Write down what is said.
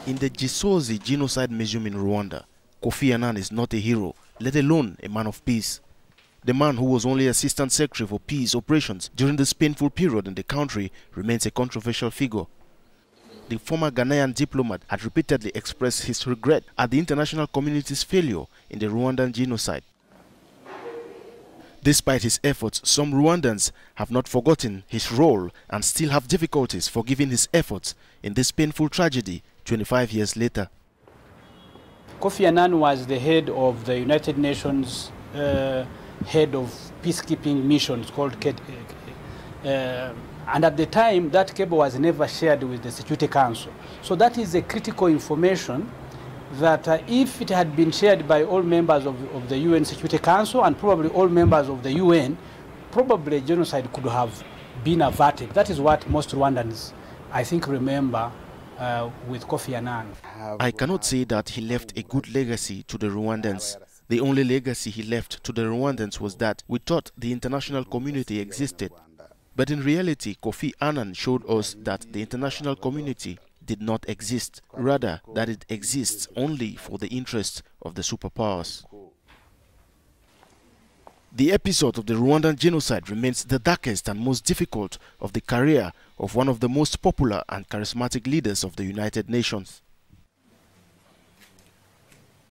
In the Gisozi Genocide Museum in Rwanda, Kofi Annan is not a hero, let alone a man of peace. The man who was only Assistant Secretary for Peace Operations during this painful period in the country remains a controversial figure. The former Ghanaian diplomat had repeatedly expressed his regret at the international community's failure in the Rwandan genocide. Despite his efforts, some Rwandans have not forgotten his role and still have difficulties forgiving his efforts in this painful tragedy 25 years later. Kofi Annan was the head of the United Nations head of peacekeeping missions called and at the time that cable was never shared with the Security Council. So that is a critical information that if it had been shared by all members of the UN Security Council and probably all members of the UN, probably genocide could have been averted. That is what most Rwandans, I think, remember with Kofi Annan. I cannot say that he left a good legacy to the Rwandans. The only legacy he left to the Rwandans was that we thought the international community existed. But in reality, Kofi Annan showed us that the international community did not exist, rather that it exists only for the interests of the superpowers. The episode of the Rwandan genocide remains the darkest and most difficult of the career of one of the most popular and charismatic leaders of the United Nations.